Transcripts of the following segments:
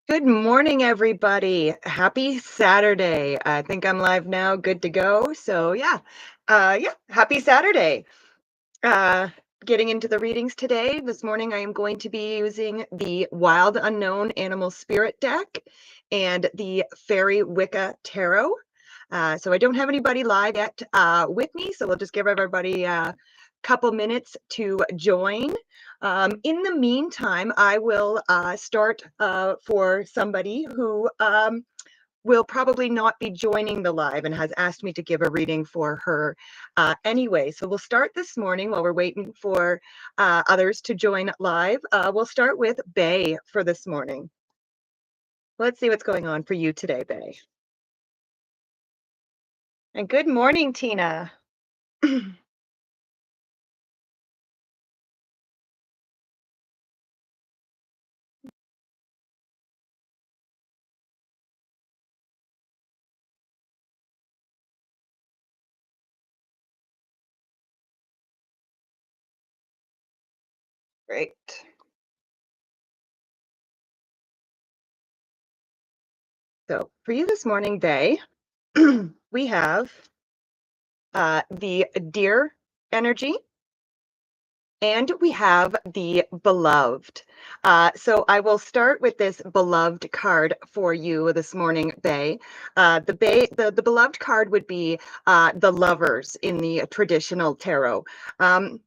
Good morning, everybody. Happy Saturday. I think I'm live now, good to go. Happy Saturday. Uh, Getting into the readings today. This morning, I am going to be using the Wild Unknown Animal Spirit deck and the Fairy Wicca Tarot. So I don't have anybody live yet with me, so we'll just give everybody a couple minutes to join. In the meantime, I will start for somebody who will probably not be joining the live and has asked me to give a reading for her anyway. So we'll start this morning while we're waiting for others to join live. We'll start with Bay for this morning. Let's see what's going on for you today, Bay. And good morning, Tina. Great. So for you this morning, Bay, we have the deer energy, and we have the beloved. So I will start with this beloved card for you this morning, Bay. The beloved card would be the lovers in the traditional tarot. Um,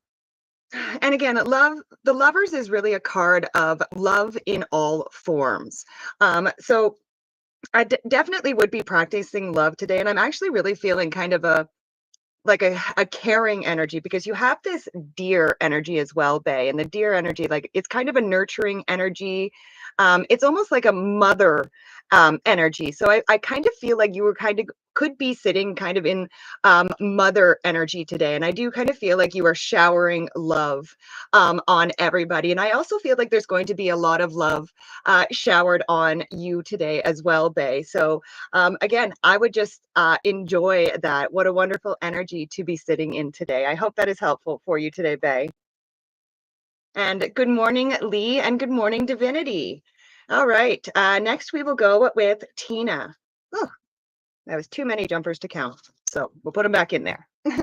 and again, the lovers is really a card of love in all forms. So I definitely would be practicing love today, and I'm actually really feeling kind of a caring energy because you have this deer energy as well, Bay. And the deer energy, like it's kind of a nurturing energy. It's almost like a mother energy. So I kind of feel like you were kind of could be sitting kind of in mother energy today. And I do kind of feel like you are showering love on everybody. And I also feel like there's going to be a lot of love showered on you today as well, Bay. So again, I would just enjoy that. What a wonderful energy to be sitting in today. I hope that is helpful for you today, Bay. And good morning, Lee, and good morning, Divinity. All right, next we will go with Tina. Oh, that was too many jumpers to count. So we'll put them back in there. All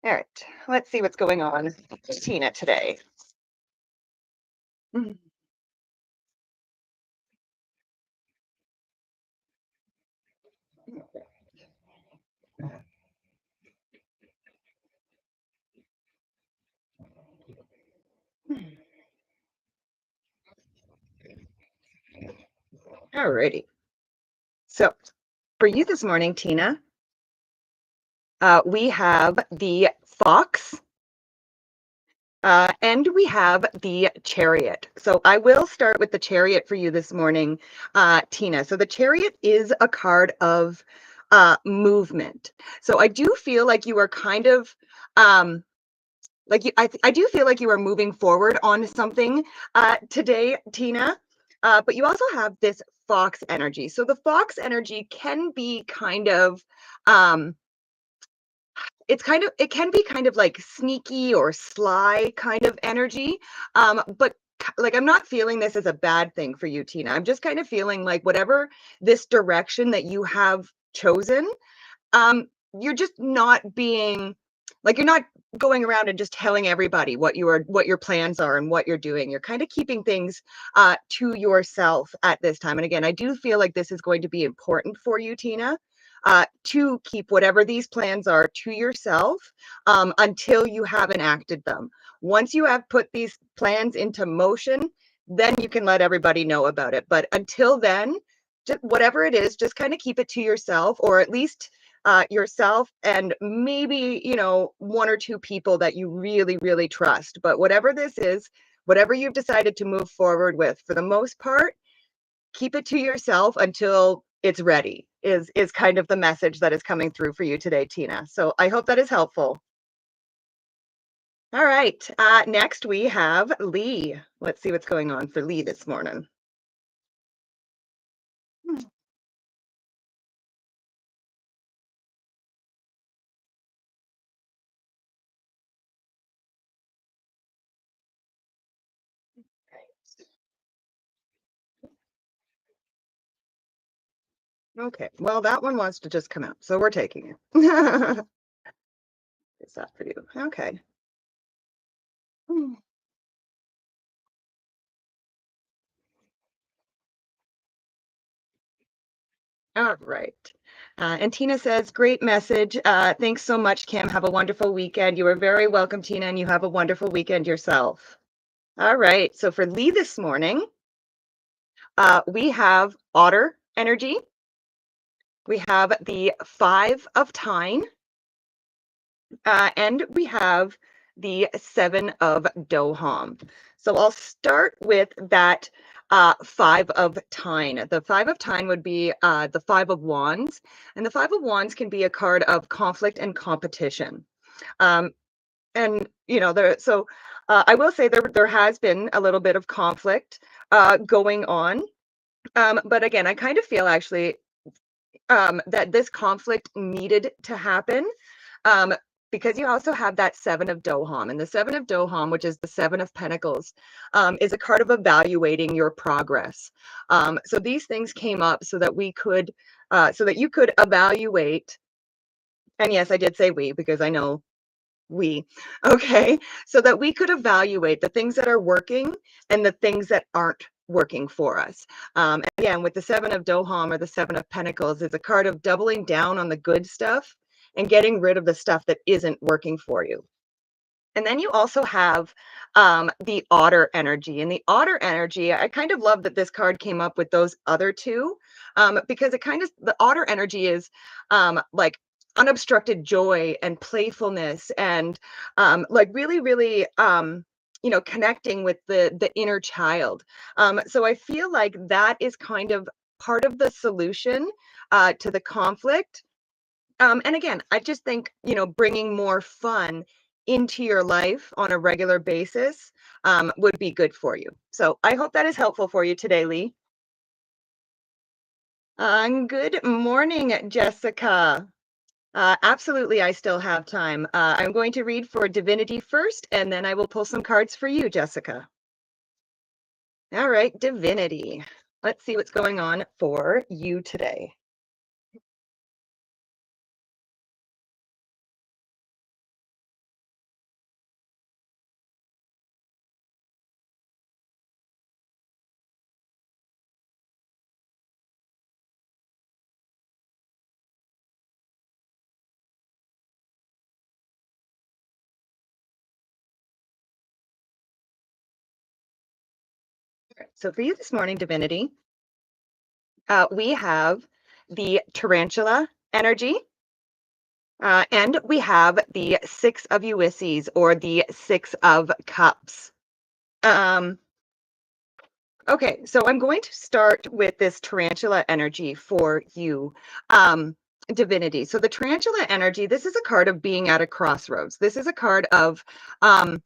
right, let's see what's going on with Tina today. Mhm. All righty. So for you this morning, Tina, we have the fox. And we have the chariot. So I will start with the chariot for you this morning, Tina. So the chariot is a card of movement. So I do feel like you are kind of I do feel like you are moving forward on something today, Tina. But you also have this fox energy. So the fox energy can be kind of um, it can be kind of like sneaky or sly kind of energy. But like I'm not feeling this as a bad thing for you, Tina. I'm just kind of feeling like whatever this direction that you have chosen, um, you're just not being like you're not going around and just telling everybody what your plans are and what you're doing. You're kind of keeping things to yourself at this time. And again, I do feel like this is going to be important for you, Tina, to keep whatever these plans are to yourself until you have enacted them. Once you have put these plans into motion, then you can let everybody know about it. But until then, just whatever it is, just kind of keep it to yourself, or at least yourself and maybe, one or two people that you really, really trust. But whatever this is, whatever you've decided to move forward with, for the most part, keep it to yourself until it's ready is kind of the message that is coming through for you today, Tina. So I hope that is helpful. All right. Next we have Lee. Let's see what's going on for Lee this morning. Hmm. Okay, well, that one wants to just come out, so we're taking it. Is that for you? Okay. Hmm. All right. And Tina says, great message. Thanks so much, Kim. Have a wonderful weekend. You are very welcome, Tina, and you have a wonderful weekend yourself. All right. So for Lee this morning, we have otter energy. We have the five of Tyne, and we have the seven of Doham. So I'll start with that five of Tyne. The five of Tyne would be the five of wands, and the five of wands can be a card of conflict and competition. Um, and I will say there has been a little bit of conflict going on. But again, I kind of feel actually that this conflict needed to happen, um, because you also have that seven of Doham, and the seven of Doham, which is the seven of Pentacles, is a card of evaluating your progress. So these things came up so that so that you could evaluate. And yes, I did say we because I know we. Okay, so that we could evaluate the things that are working and the things that aren't working for us. Again, with the seven of Doham or the seven of Pentacles, it's a card of doubling down on the good stuff and getting rid of the stuff that isn't working for you. And then you also have the otter energy. And the otter energy, I kind of love that this card came up with those other two, because the otter energy is like unobstructed joy and playfulness and like really, really, connecting with the inner child. So I feel like that is kind of part of the solution to the conflict. And again, I just think, bringing more fun into your life on a regular basis would be good for you. So I hope that is helpful for you today, Lee. Good morning, Jessica. Absolutely, I still have time. I'm going to read for Divinity first, and then I will pull some cards for you, Jessica. All right, Divinity. Let's see what's going on for you today. So for you this morning, Divinity, we have the tarantula energy, and we have the Six of Ulysses or the Six of Cups. Um, okay, so I'm going to start with this tarantula energy for you, Divinity. So the tarantula energy, this is a card of being at a crossroads. This is a card of um,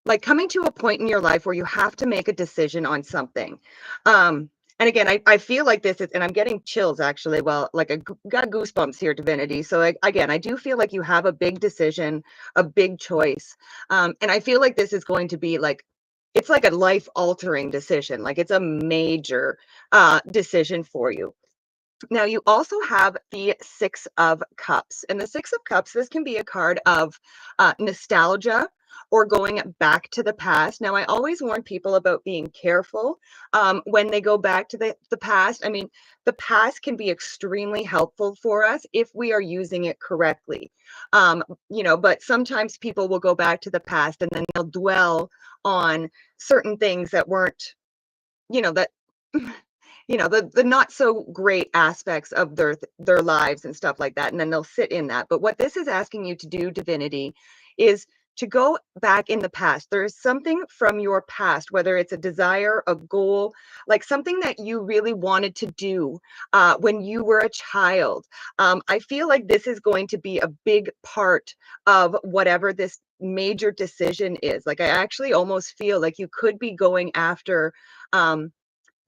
like coming to a point in your life where you have to make a decision on something. And again, I feel like this is, and I'm getting chills actually. Well, like got goosebumps here, Divinity. So again, I do feel like you have a big decision, a big choice. And I feel like this is going to be like, it's like a life altering decision. Like it's a major decision for you. Now, you also have the Six of Cups. And the Six of Cups, this can be a card of nostalgia or going back to the past. Now, I always warn people about being careful when they go back to the past. I mean, the past can be extremely helpful for us if we are using it correctly. But sometimes people will go back to the past and then they'll dwell on certain things that weren't, that the not so great aspects of their lives and stuff like that, and then they'll sit in that. But what this is asking you to do, Divinity, is to go back in the past. There is something from your past, whether it's a desire, a goal, like something that you really wanted to do when you were a child. I feel like this is going to be a big part of whatever this major decision is. Like I actually almost feel like you could be going after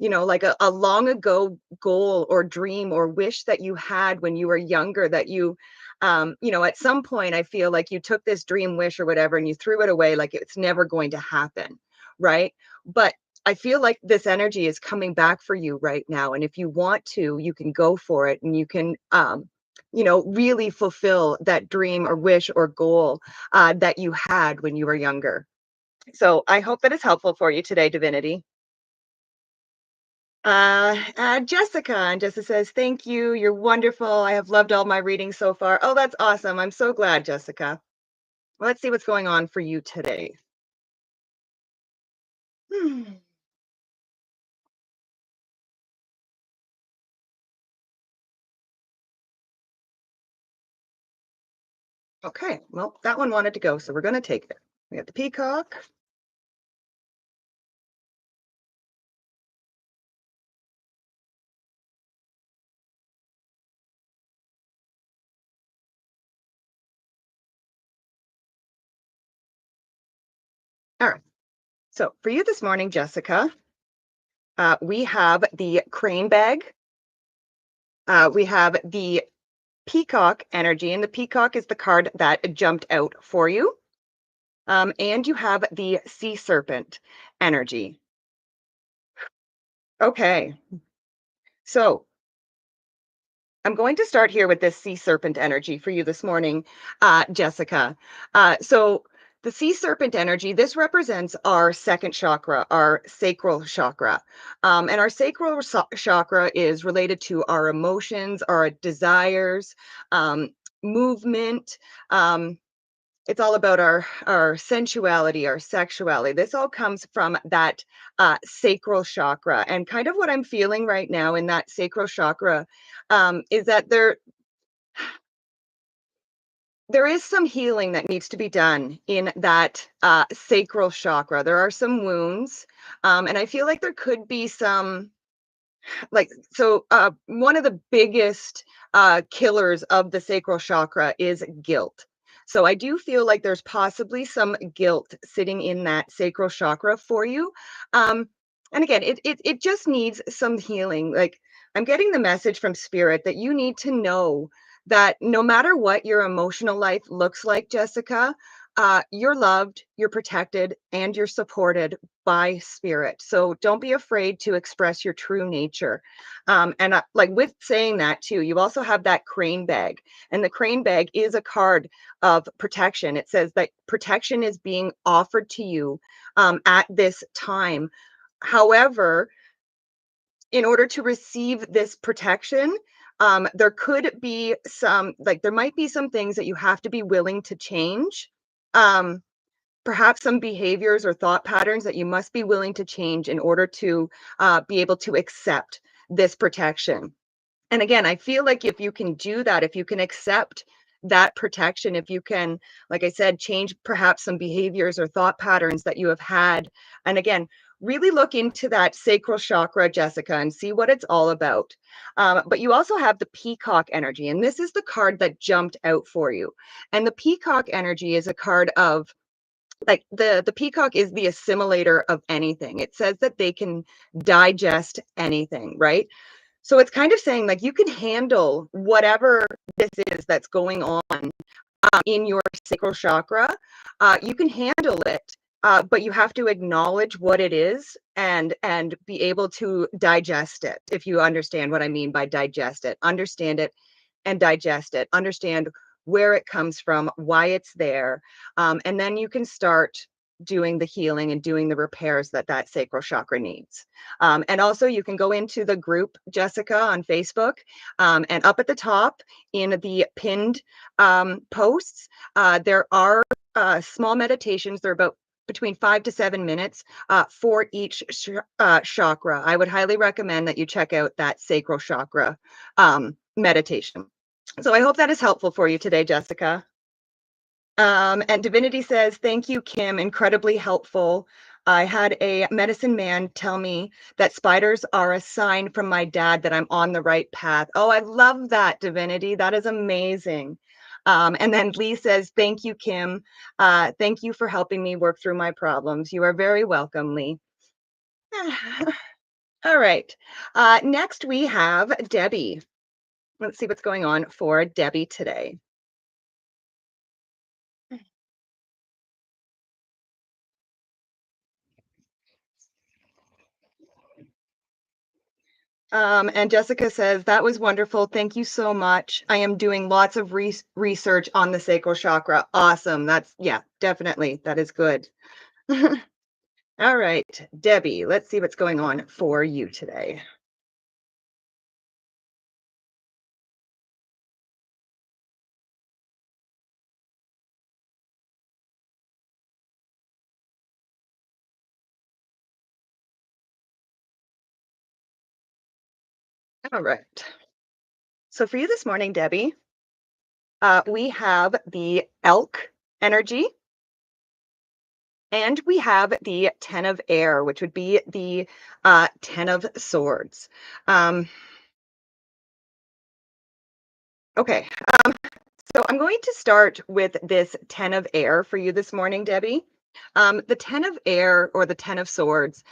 like a long ago goal or dream or wish that you had when you were younger that at some point I feel like you took this dream wish or whatever and you threw it away like it's never going to happen, right? But I feel like this energy is coming back for you right now, and if you want to, you can go for it, and you can, really fulfill that dream or wish or goal that you had when you were younger. So I hope that is helpful for you today, Divinity. Jessica, and Jessica says, "Thank you. You're wonderful. I have loved all my readings so far." Oh, that's awesome. I'm so glad, Jessica. Well, let's see what's going on for you today. Hmm. Okay, well, that one wanted to go, so we're going to take it. We have the peacock. All right. So for you this morning, Jessica, we have the crane bag. We have the peacock energy, and the peacock is the card that jumped out for you. And you have the sea serpent energy. Okay. So I'm going to start here with this sea serpent energy for you this morning, Jessica. So the sea serpent energy, this represents our second chakra, our sacral chakra. And our sacral chakra is related to our emotions, our desires, um, movement. It's all about our sensuality, our sexuality. This all comes from that sacral chakra. And kind of what I'm feeling right now in that sacral chakra is that there is some healing that needs to be done in that sacral chakra. There are some wounds, and I feel like there could be some one of the biggest killers of the sacral chakra is guilt. So I do feel like there's possibly some guilt sitting in that sacral chakra for you. Um, and again, it just needs some healing. Like I'm getting the message from spirit that you need to know that no matter what your emotional life looks like, Jessica, you're loved, you're protected, and you're supported by spirit. So don't be afraid to express your true nature. Like with saying that too, you also have that crane bag, and the crane bag is a card of protection. It says that protection is being offered to you at this time. However, in order to receive this protection, there could be there might be some things that you have to be willing to change. Um, Perhaps some behaviors or thought patterns that you must be willing to change in order to be able to accept this protection. And again, I feel like if you can do that, if you can accept that protection, if you can, like I said, change perhaps some behaviors or thought patterns that you have had, and again, really look into that sacral chakra, Jessica, and see what it's all about. But you also have the peacock energy, and this is the card that jumped out for you. And the peacock energy is a card of like the peacock is the assimilator of anything. It says that they can digest anything, right? So it's kind of saying like you can handle whatever this is that's going on in your sacral chakra. You can handle it, but you have to acknowledge what it is and be able to digest it. If you understand what I mean by digest it, understand it and digest it. Understand where it comes from, why it's there, and then you can start doing the healing and doing the repairs that that sacral chakra needs. And also, you can go into the group Jessica on Facebook, and up at the top in the pinned posts, there are small meditations. They're about between 5 to 7 minutes for each chakra. I would highly recommend that you check out that sacral chakra meditation. So I hope that is helpful for you today, Jessica. And Divinity says, "Thank you, Kim. Incredibly helpful. I had a medicine man tell me that spiders are a sign from my dad that I'm on the right path." Oh, I love that, Divinity. That is amazing. And then Lee says, "Thank you, Kim. Thank you for helping me work through my problems." You are very welcome, Lee. All right. Next, we have Debbie. Let's see what's going on for Debbie today. And Jessica says, that was wonderful. Thank you so much. I am doing lots of research on the sacral chakra. Awesome. That's, yeah, definitely. That is good. All right, Debbie, let's see what's going on for you today. All right. So for you this morning, Debbie, we have the elk energy and we have the 10 of air, which would be the 10 of swords. Um, okay. So I'm going to start with this 10 of air for you this morning, Debbie. The 10 of air or the 10 of swords,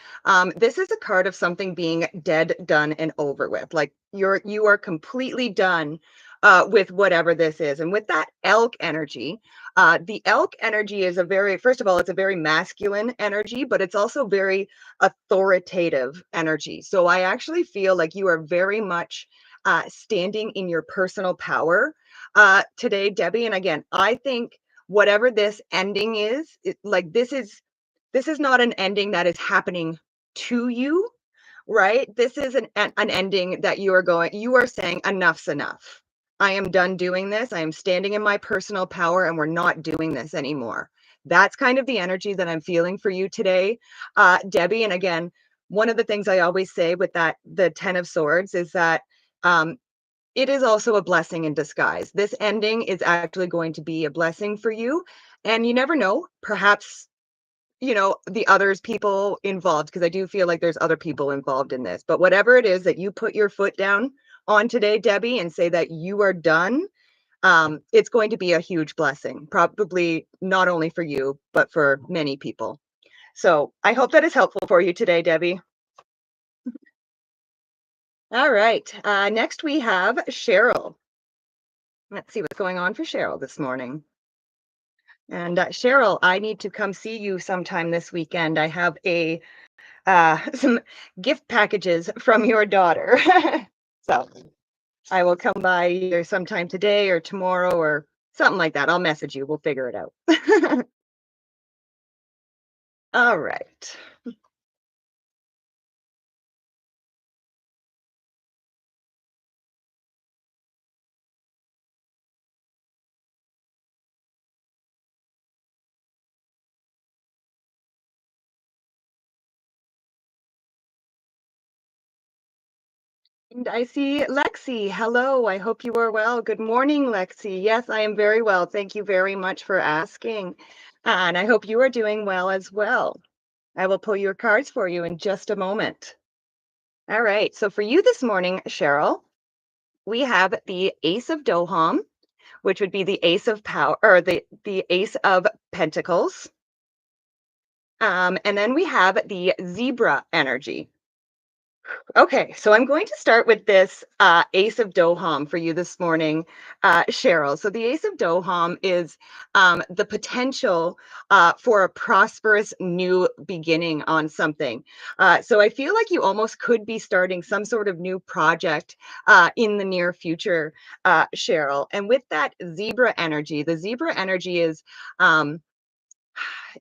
this is a card of something being dead, done, and over with. Like you are completely done with whatever this is. And with that elk energy, the elk energy is first of all, it's a very masculine energy, but it's also very authoritative energy. So I actually feel like you are very much standing in your personal power today, Debbie. And again, I think whatever this ending is, like this is not an ending that is happening to you, right? This is an ending that you are saying enough's enough. I am done doing this. I am standing in my personal power and we're not doing this anymore. That's kind of the energy that I'm feeling for you today, Debbie. And again, one of the things I always say with the 10 of swords is that um, it is also a blessing in disguise. This ending is actually going to be a blessing for you. And you never know, perhaps, the others people involved, because I do feel like there's other people involved in this. But whatever it is that you put your foot down on today, Debbie, and say that you are done, it's going to be a huge blessing, probably not only for you, but for many people. So I hope that is helpful for you today, Debbie. All right. Next, we have Cheryl. Let's see what's going on for Cheryl this morning. And Cheryl, I need to come see you sometime this weekend. I have a some gift packages from your daughter. So I will come by either sometime today or tomorrow or something like that. I'll message you. We'll figure it out. All right. And I see Lexi. Hello. I hope you are well. Good morning, Lexi. Yes, I am very well. Thank you very much for asking. And I hope you are doing well as well. I will pull your cards for you in just a moment. All right. So for you this morning, Cheryl, we have the Ace of Doham, which would be the Ace of Power or the Ace of Pentacles. And then we have the Zebra energy. Okay, so I'm going to start with this Ace of Doham for you this morning, Cheryl. So the Ace of Doham is the potential for a prosperous new beginning on something. So I feel like you almost could be starting some sort of new project in the near future, Cheryl. And with that zebra energy, the zebra energy is um,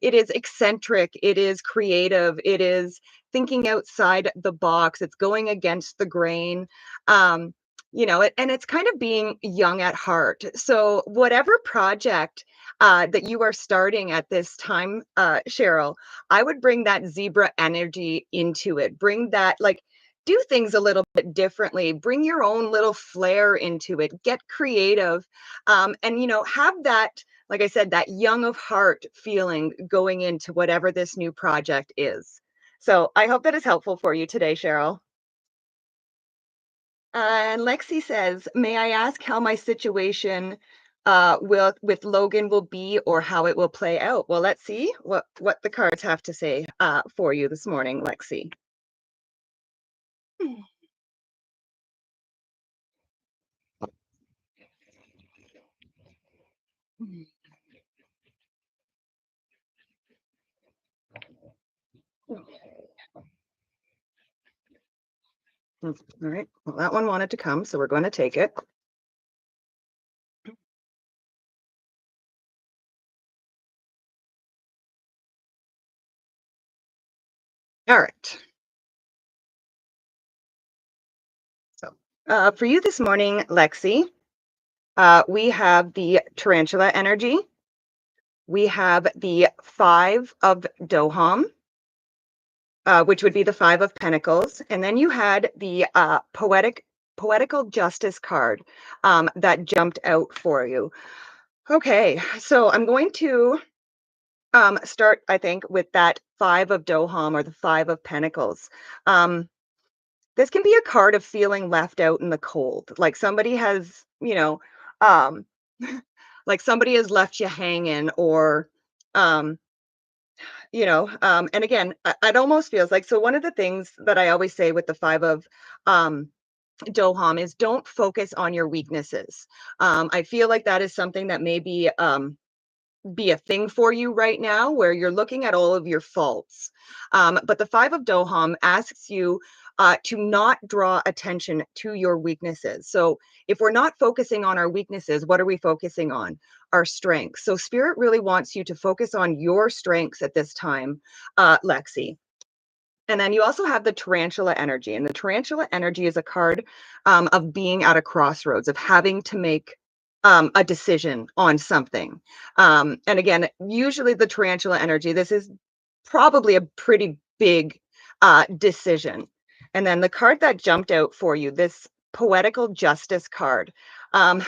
it is eccentric, it is creative, it is thinking outside the box, it's going against the grain. And it's kind of being young at heart. So whatever project that you are starting at this time, Cheryl, I would bring that zebra energy into it. Bring that, like, do things a little bit differently. Bring your own little flair into it. Get creative, and have that, like I said, that young of heart feeling going into whatever this new project is. So I hope that is helpful for you today, Cheryl. And Lexi says, may I ask how my situation will with Logan will be or how it will play out? Well, let's see what the cards have to say for you this morning, Lexi. All right. Well, that one wanted to come, so we're going to take it. All right. So, for you this morning, Lexi, we have the tarantula energy. We have the five of Doham, which would be the five of pentacles. And then you had the poetical justice card that jumped out for you. Okay, so I'm going to start, I think, with that five of Doham or the five of pentacles. This can be a card of feeling left out in the cold, like somebody has, um, like somebody has left you hanging, or um, and again, it almost feels like, so one of the things that I always say with the five of um Doham is don't focus on your weaknesses. I feel like that is something that maybe be a thing for you right now, where you're looking at all of your faults. But the five of Doham asks you to not draw attention to your weaknesses. So if we're not focusing on our weaknesses, what are we focusing on? Our strengths. So Spirit really wants you to focus on your strengths at this time, Lexi. And then you also have the tarantula energy. And the tarantula energy is a card of being at a crossroads, of having to make a decision on something. And again, usually the tarantula energy, this is probably a pretty big decision. And then the card that jumped out for you, this poetical justice card. Um,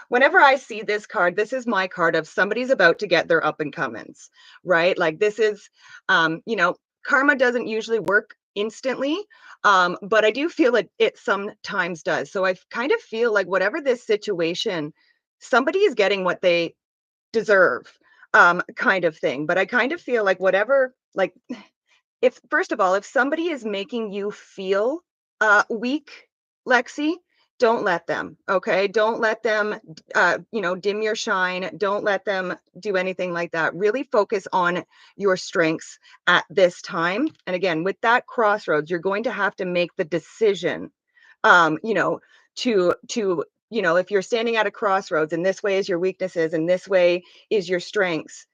Whenever I see this card, this is my card of somebody's about to get their up and comings, right? Like this is, karma doesn't usually work instantly, but I do feel it sometimes does. So I kind of feel like whatever this situation, somebody is getting what they deserve, kind of thing. But I kind of feel like whatever, like, if first of all, if somebody is making you feel weak, Lexi, don't let them. Okay, don't let them, dim your shine. Don't let them do anything like that. Really focus on your strengths at this time. And again, with that crossroads, you're going to have to make the decision. Um, you know, to if you're standing at a crossroads, and this way is your weaknesses, and this way is your strengths.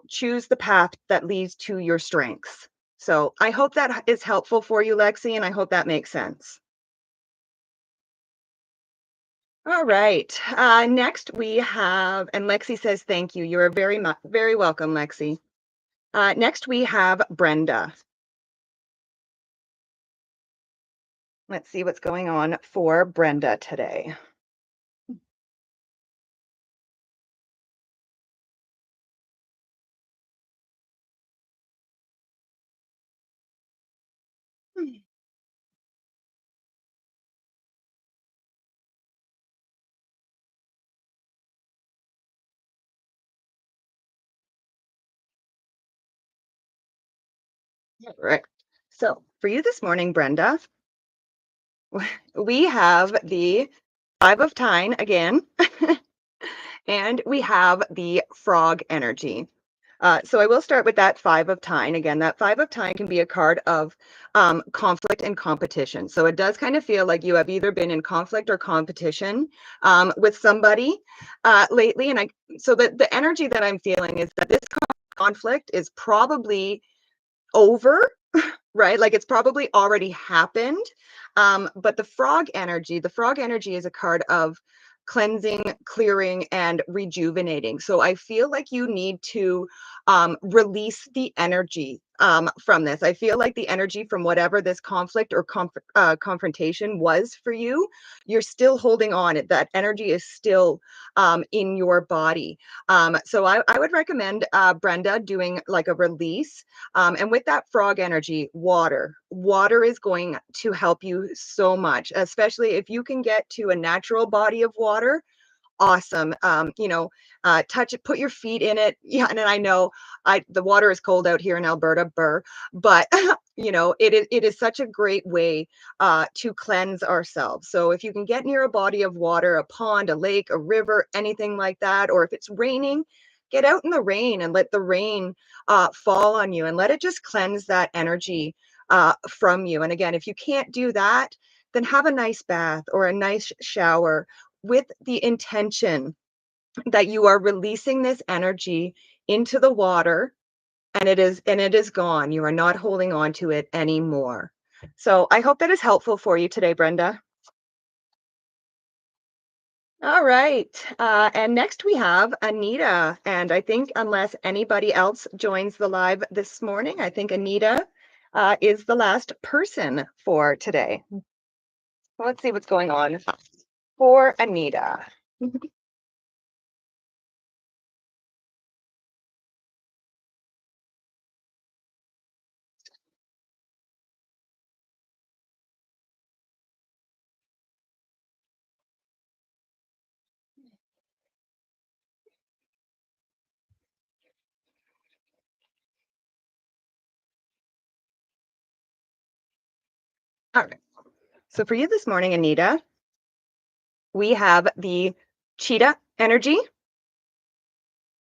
Choose the path that leads to your strengths. So I hope that is helpful for you, Lexi, and I hope that makes sense. All right. Next we have, and Lexi says, thank you. You are very welcome, Lexi. Next we have Brenda. Let's see what's going on for Brenda today. All right. So for you this morning, Brenda, we have the Five of Time again, and we have the Frog energy. So I will start with that Five of Time. Again, that Five of Time can be a card of conflict and competition. So it does kind of feel like you have either been in conflict or competition with somebody lately. And so the energy that I'm feeling is that this conflict is probably over, right? Like it's probably already happened. But the frog energy is a card of cleansing, clearing, and rejuvenating. So I feel like you need to release the energy from this. I feel like the energy from whatever this conflict or confrontation was for you, you're still holding on. That energy is still in your body. So I would recommend Brenda doing like a release. And with that frog energy, water is going to help you so much, especially if you can get to a natural body of water. Awesome. Touch it, put your feet in it. Yeah, and I know the water is cold out here in Alberta, but it is such a great way to cleanse ourselves. So if you can get near a body of water, a pond, a lake, a river, anything like that, or if it's raining, get out in the rain and let the rain fall on you and let it just cleanse that energy from you. And again, if you can't do that, then have a nice bath or a nice shower with the intention that you are releasing this energy into the water, and it is gone. You are not holding on to it anymore. So I hope that is helpful for you today, Brenda. All right. And next we have Anita. And I think unless anybody else joins the live this morning, I think Anita is the last person for today. So let's see what's going on for Anita. All right. So for you this morning, Anita, we have the cheetah energy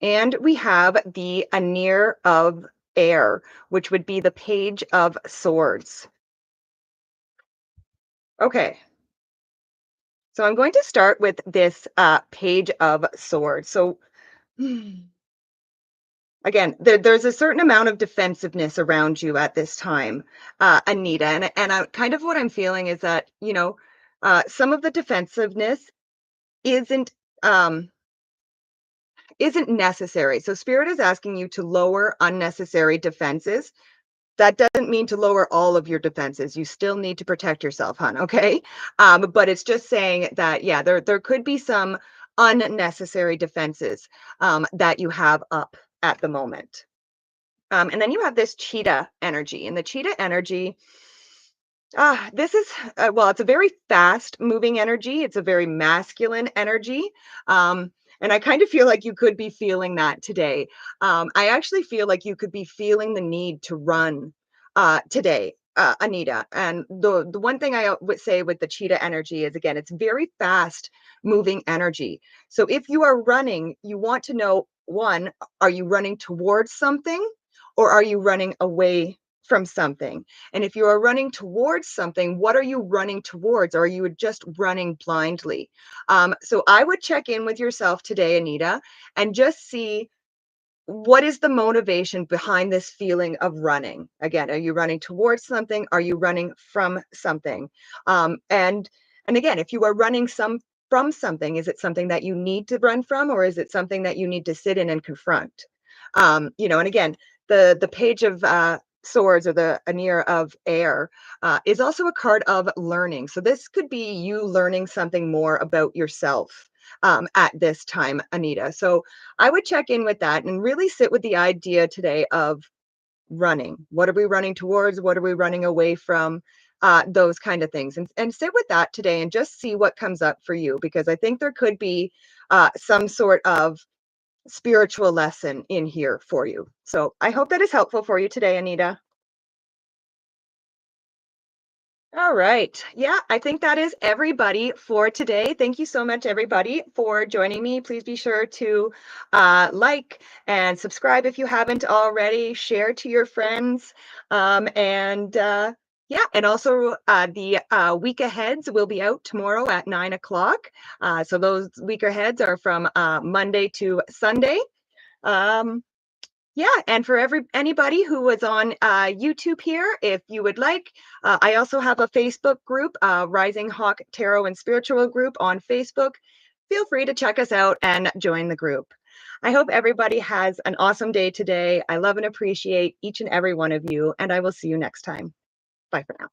and we have the Anir of air, which would be the page of swords. Okay. So I'm going to start with this page of swords. So again, there's a certain amount of defensiveness around you at this time, Anita. And kind of what I'm feeling is that, some of the defensiveness isn't um, isn't necessary. So spirit is asking you to lower unnecessary defenses. That doesn't mean to lower all of your defenses. You still need to protect yourself, hon. Okay. But it's just saying that, yeah, there could be some unnecessary defenses that you have up at the moment. And then you have this cheetah energy, and the cheetah energy, this is, well, it's a very fast moving energy. It's a very masculine energy. Um, and I kind of feel like you could be feeling that today. I actually feel like you could be feeling the need to run today, Anita. And the one thing I would say with the cheetah energy is, again, it's very fast moving energy. So if you are running, you want to know, one, are you running towards something or are you running away from something? And if you are running towards something, what are you running towards? Or are you just running blindly? So I would check in with yourself today, Anita, and just see what is the motivation behind this feeling of running. Again, are you running towards something? Are you running from something? And again, if you are running from something, is it something that you need to run from, or is it something that you need to sit in and confront? And again, the page of swords, or the Anir of air, is also a card of learning. So this could be you learning something more about yourself at this time, Anita. So I would check in with that and really sit with the idea today of running. What are we running towards? What are we running away from? Those kind of things. And sit with that today and just see what comes up for you, because I think there could be some sort of spiritual lesson in here for you. So I hope that is helpful for you today, Anita. All right. Yeah, I think that is everybody for today. Thank you so much, everybody, for joining me. Please be sure to like and subscribe if you haven't already. Share to your friends. And yeah, and also the week aheads will be out tomorrow at 9 o'clock. So those week aheads are from Monday to Sunday. Um, yeah, and for anybody who was on YouTube here, if you would like, I also have a Facebook group, Rising Hawk Tarot and Spiritual group on Facebook. Feel free to check us out and join the group. I hope everybody has an awesome day today. I love and appreciate each and every one of you, and I will see you next time. Bye for now.